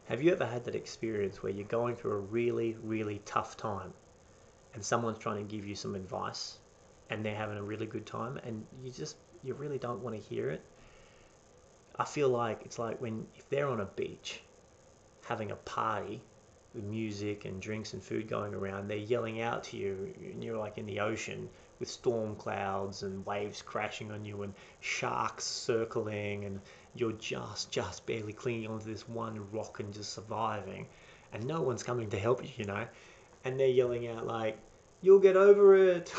Have you ever had that experience where you're going through a really, really tough time and someone's trying to give you some advice and they're having a really good time and you really don't want to hear it? I feel like it's like when if they're on a beach having a party with music and drinks and food going around, they're yelling out to you, and you're like in the ocean with storm clouds and waves crashing on you and sharks circling, and you're just barely clinging onto this one rock and just surviving, and no one's coming to help you, and they're yelling out like, "You'll get over it,"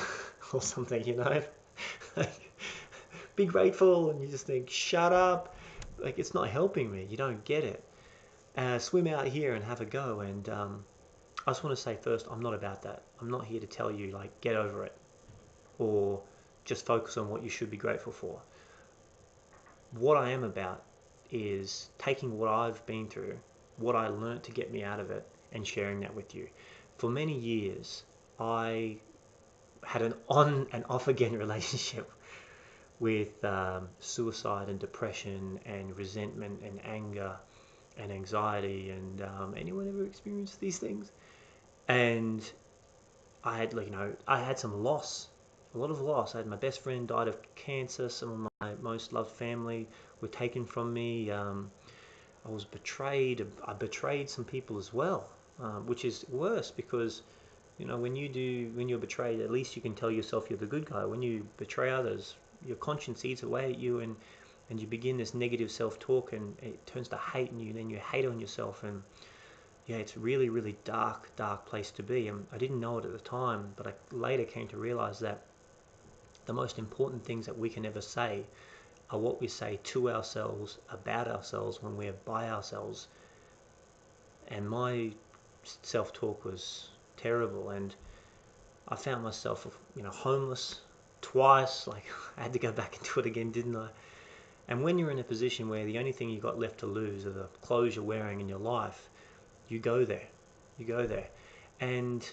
or something, like, be grateful, and you just think, "Shut up." Like, it's not helping me. You don't get it. Swim out here and have a go. And I just want to say first, I'm not about that. I'm not here to tell you, like, get over it or just focus on what you should be grateful for. What I am about is taking what I've been through, what I learnt to get me out of it, and sharing that with you. For many years, I had an on and off again relationship with suicide and depression and resentment and anger and anxiety. And anyone ever experienced these things? And I had, like, I had some loss, a lot of loss. I had my best friend died of cancer. Some of my most loved family were taken from me. I was betrayed. I betrayed some people as well, which is worse because when you're betrayed, at least you can tell yourself you're the good guy. When you betray others, your conscience eats away at you, and you begin this negative self-talk, and it turns to hate in you, and then you hate on yourself. And yeah, it's really, really dark place to be. And I didn't know it at the time, but I later came to realize that the most important things that we can ever say are what we say to ourselves, about ourselves, when we're by ourselves. And my self-talk was terrible, and I found myself, homeless twice. Like, I had to go back into it again, didn't I? And when you're in a position where the only thing you got left to lose are the clothes you're wearing in your life, you go there. You go there. And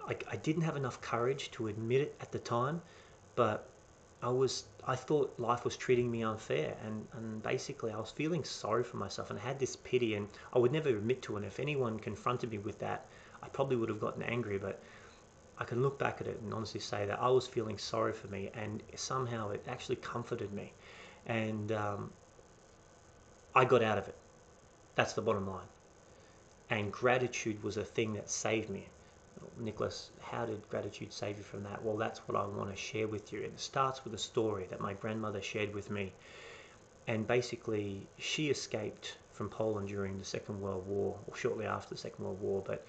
I didn't have enough courage to admit it at the time, but I thought life was treating me unfair, and basically I was feeling sorry for myself and I had this pity, and I would never admit to it. And if anyone confronted me with that, I probably would have gotten angry, but I can look back at it and honestly say that I was feeling sorry for me, and somehow it actually comforted me, and I got out of it. That's the bottom line. And gratitude was a thing that saved me. Nicholas, how did gratitude save you from that? Well, that's what I want to share with you. And it starts with a story that my grandmother shared with me. And basically, she escaped from Poland during the Second World War, or shortly after the Second World War, but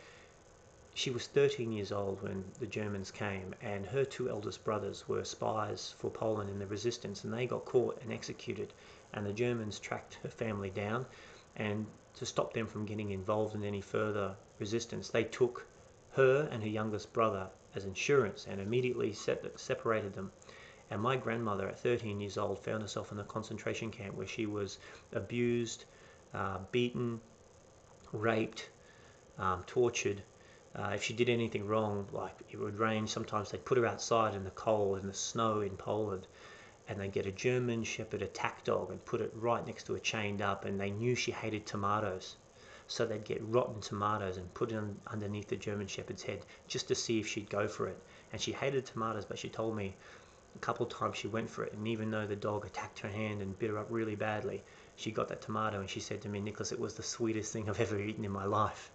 she was 13 years old when the Germans came, and her two eldest brothers were spies for Poland in the resistance, and they got caught and executed. And the Germans tracked her family down, and to stop them from getting involved in any further resistance, they took her and her youngest brother as insurance and immediately separated them. And my grandmother, at 13 years old, found herself in a concentration camp where she was abused, beaten, raped, tortured. If she did anything wrong, like it would rain, sometimes they'd put her outside in the cold, in the snow in Poland, and they'd get a German Shepherd attack dog and put it right next to her chained up, and they knew she hated tomatoes. So they'd get rotten tomatoes and put it underneath the German Shepherd's head just to see if she'd go for it. And she hated tomatoes, but she told me a couple of times she went for it, and even though the dog attacked her hand and bit her up really badly, she got that tomato, and she said to me, "Nicholas, it was the sweetest thing I've ever eaten in my life."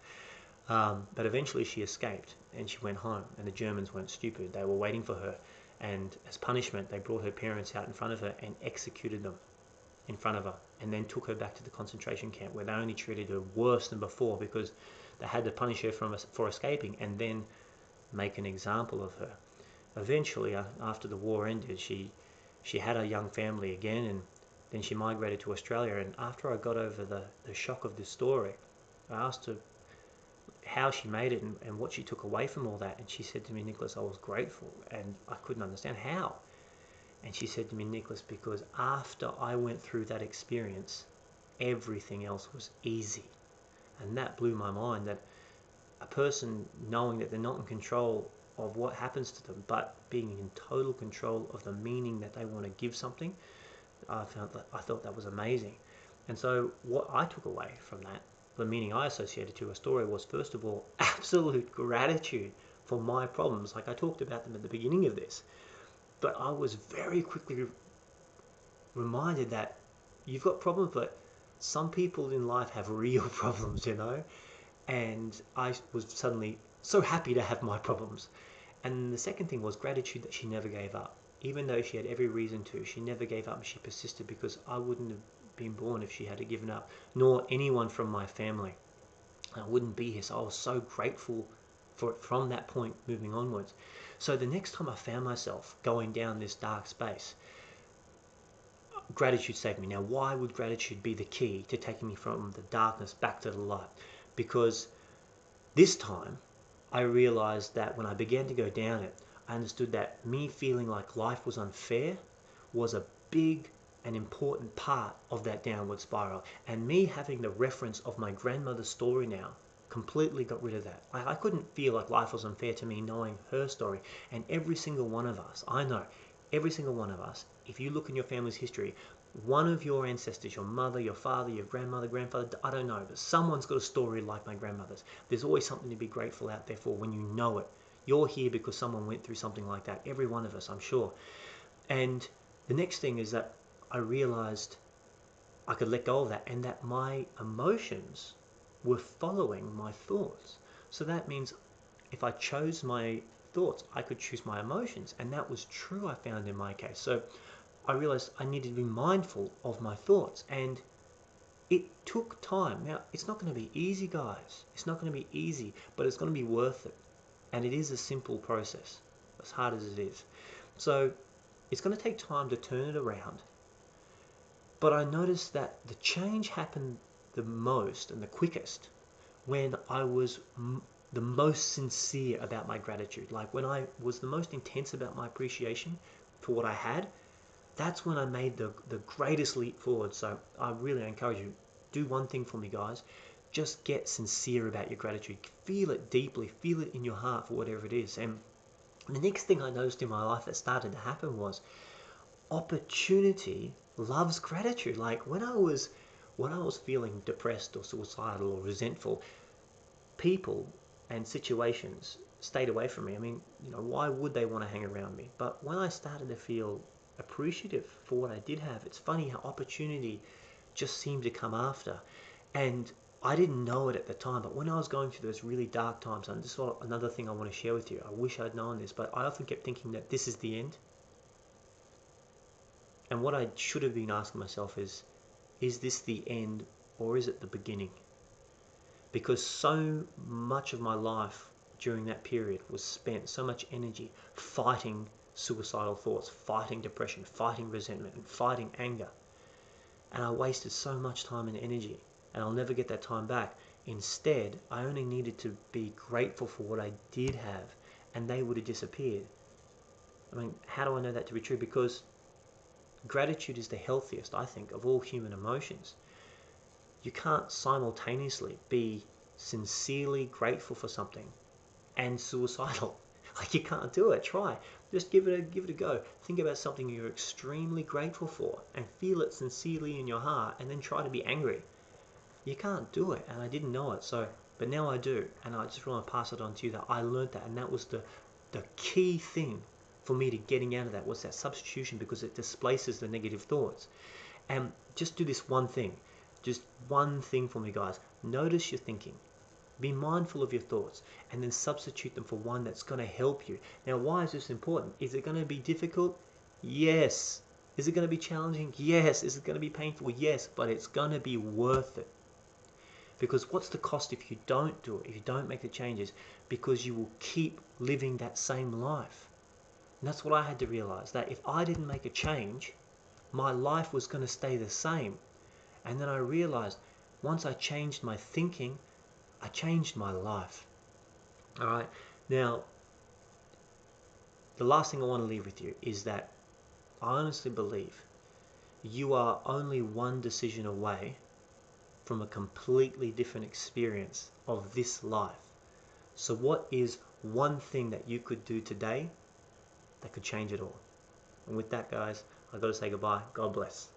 But eventually she escaped and she went home, and the Germans weren't stupid. They were waiting for her, and as punishment they brought her parents out in front of her and executed them in front of her, and then took her back to the concentration camp, where they only treated her worse than before because they had to punish her for escaping and then make an example of her. Eventually, after the war ended, she had a young family again, and then she migrated to Australia. And after I got over the shock of this story, I asked her how she made it, and what she took away from all that. And she said to me, "Nicholas, I was grateful." And I couldn't understand how. And she said to me, "Nicholas, because after I went through that experience, everything else was easy." And that blew my mind, that a person knowing that they're not in control of what happens to them, but being in total control of the meaning that they want to give something, I thought that was amazing. And so what I took away from that the meaning I associated to a story was, first of all, absolute gratitude for my problems. Like I talked about them at the beginning of this. But I was very quickly reminded that you've got problems, but some people in life have real problems, And I was suddenly so happy to have my problems. And the second thing was gratitude that she never gave up. Even though she had every reason to, she never gave up and she persisted, because I wouldn't have been born if she had given up, nor anyone from my family. I wouldn't be here. So I was so grateful for it from that point moving onwards. So the next time I found myself going down this dark space, gratitude saved me. Now, why would gratitude be the key to taking me from the darkness back to the light? Because this time I realized that when I began to go down it, I understood that me feeling like life was unfair was a big and important part of that downward spiral. And me having the reference of my grandmother's story now completely got rid of that. I couldn't feel like life was unfair to me knowing her story. And every single one of us, I know, every single one of us, if you look in your family's history, one of your ancestors, your mother, your father, your grandmother, grandfather, I don't know, but someone's got a story like my grandmother's. There's always something to be grateful out there for when you know it. You're here because someone went through something like that. Every one of us, I'm sure. And the next thing is that I realized I could let go of that, and that my emotions were following my thoughts. So that means if I chose my thoughts, I could choose my emotions. And that was true, I found, in my case. So I realized I needed to be mindful of my thoughts, and it took time. Now, it's not going to be easy, guys. It's not going to be easy, but it's going to be worth it. And it is a simple process, as hard as it is. So it's going to take time to turn it around. But I noticed that the change happened the most and the quickest when I was the most sincere about my gratitude. Like when I was the most intense about my appreciation for what I had, that's when I made the greatest leap forward. So I really encourage you, do one thing for me, guys. Just get sincere about your gratitude. Feel it deeply. Feel it in your heart for whatever it is. And the next thing I noticed in my life that started to happen was opportunity loves gratitude. Like when I was feeling depressed or suicidal or resentful, people and situations stayed away from me. I mean, why would they want to hang around me? But when I started to feel appreciative for what I did have, it's funny how opportunity just seemed to come after. And I didn't know it at the time, but when I was going through those really dark times, and this is another thing I want to share with you, I wish I'd known this, but I often kept thinking that this is the end. And what I should have been asking myself is this the end or is it the beginning? Because so much of my life during that period was spent, so much energy fighting suicidal thoughts, fighting depression, fighting resentment, and fighting anger. And I wasted so much time and energy, and I'll never get that time back. Instead, I only needed to be grateful for what I did have, and they would have disappeared. I mean, how do I know that to be true? Because gratitude is the healthiest, I think, of all human emotions. You can't simultaneously be sincerely grateful for something and suicidal. Like you can't do it. Try. Just give it a go. Think about something you're extremely grateful for and feel it sincerely in your heart, and then try to be angry. You can't do it, and I didn't know it. But now I do, and I just want to pass it on to you that I learned that, and that was the key thing for me to getting out of that, was that substitution, because it displaces the negative thoughts. And just do this one thing. Just one thing for me, guys. Notice your thinking. Be mindful of your thoughts and then substitute them for one that's going to help you. Now, why is this important? Is it going to be difficult? Yes. Is it going to be challenging? Yes. Is it going to be painful? Yes. But it's going to be worth it. Because what's the cost if you don't do it, if you don't make the changes? Because you will keep living that same life. And that's what I had to realize, that if I didn't make a change, my life was going to stay the same. And then I realized once I changed my thinking, I changed my life. All right. Now, the last thing I want to leave with you is that I honestly believe you are only one decision away from a completely different experience of this life. So what is one thing that you could do today that could change it all? And with that, guys, I've got to say goodbye. God bless.